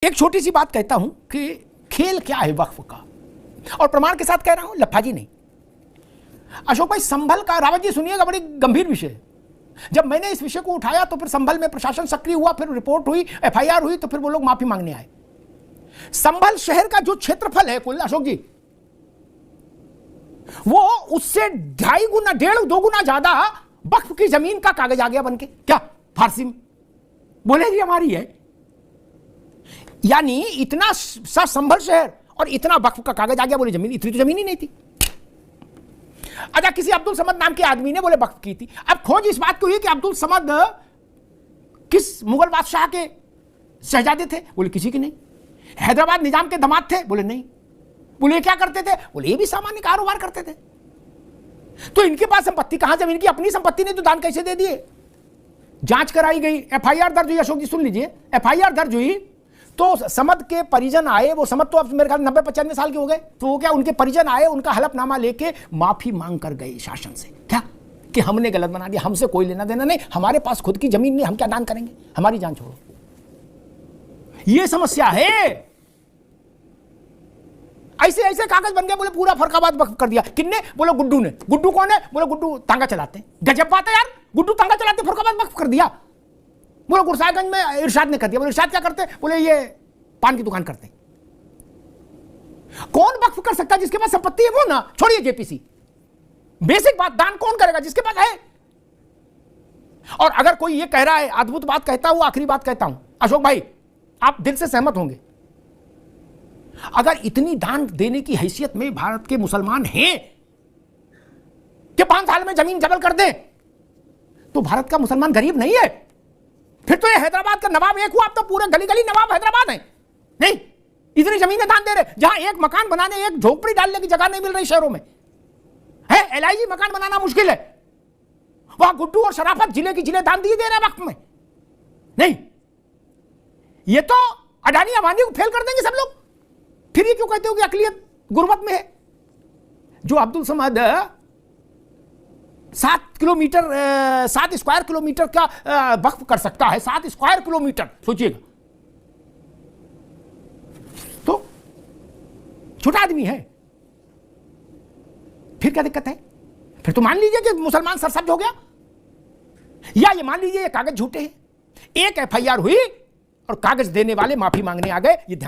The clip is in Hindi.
एक छोटी सी बात कहता हूं कि खेल क्या है वक्फ का, और प्रमाण के साथ कह रहा हूं, लफाजी नहीं। अशोक भाई, संभल का, रावत जी सुनिएगा, बड़ी गंभीर विषय है। जब मैंने इस विषय को उठाया तो फिर संभल में प्रशासन सक्रिय हुआ, फिर रिपोर्ट हुई, एफआईआर हुई, तो फिर वो लोग माफी मांगने आए। संभल शहर का जो क्षेत्रफल है कुल, अशोक जी, वो उससे 2.5 गुना 1.5-2 गुना ज्यादा वक्फ की जमीन का कागज आ गया बनके। क्या फारसी में बोले जी हमारी है, यानी इतना सा संभल शहर और इतना वक्फ का कागज आ गया। बोले जमीन, इतनी तो जमीन ही नहीं थी। अच्छा, किसी अब्दुल समद नाम के आदमी ने बोले वक्फ की थी। अब खोज इस बात को हुई कि अब्दुल समद किस मुगल बादशाह के शहजादे थे? बोले किसी के नहीं। हैदराबाद निजाम के दामाद थे? बोले नहीं। बोले क्या करते थे? बोले ये भी सामान्य कारोबार करते थे। तो इनके पास संपत्ति कहां से? इनकी अपनी संपत्ति ने तो दान कैसे दे दिए? जांच कराई गई, एफआईआर दर्ज हुई। अशोक जी सुन लीजिए, एफआईआर दर्ज हुई तो समद के परिजन आए। वो समद तो अब मेरे ख्याल 90-95 साल के हो गए। तो वो क्या, उनके परिजन आए, उनका हलफनामा लेके माफी मांग कर गए शासन से। क्या कि हमने गलत बना दिया, हमसे कोई लेना देना नहीं, हमारे पास खुद की जमीन नहीं, हम क्या दान करेंगे, हमारी जान छोड़ो। ये समस्या है। ऐसे ऐसे कागज बन गए। बोले पूरा फरखाबाद वक्फ कर दिया। किसने? बोले गुड्डू ने। गुड्डू कौन है? बोले गुड्डू तांगा चलाते हैं। गजब बात है यार, गुड्डू तांगा चलाते, फरखाबाद वक्फ कर दिया। बोले गुरसागंज में इरशाद ने कर दिया। बोले इरशाद क्या करते? बोले ये पान की दुकान करते। कौन वक्फ कर सकता है? जिसके पास संपत्ति है वो ना। छोड़िए जेपीसी, बेसिक बात, दान कौन करेगा? जिसके पास है। और अगर कोई ये कह रहा है, अद्भुत बात कहता हूं, आखिरी बात कहता हूं अशोक भाई, आप दिल से सहमत होंगे, अगर इतनी दान देने की हैसियत में भारत के मुसलमान हैं कि 5 साल में जमीन जबल कर दे, तो भारत का मुसलमान गरीब नहीं है। फिर तो ये हैदराबाद का नवाब एक हुआ, अब तो पूरे गली गली नवाब हैदराबाद है। नहीं, इतनी जमीनें दान दे रहे, जहां एक मकान बनाने, एक झोपड़ी डालने की जगह नहीं मिल रही शहरों में है। एलआईजी मकान बनाना मुश्किल है, वहां गुड्डू और शराफत जिले की जिले दान दिए दे रहे वक्त में। नहीं, ये तो अडानी अबानी को फेल कर देंगे सब लोग। फिर ये क्यों कहते हो कि अकलियत गुर्बत में है? जो अब्दुल समद 7 स्क्वायर किलोमीटर का वक्फ कर सकता है, 7 स्क्वायर किलोमीटर, सोचिएगा, तो छोटा आदमी है। फिर क्या दिक्कत है? फिर तो मान लीजिए कि मुसलमान सरसब्ज हो गया, या ये मान लीजिए ये कागज झूठे हैं। एक एफआईआर हुई और कागज देने वाले माफी मांगने आ गए। ये ध्यान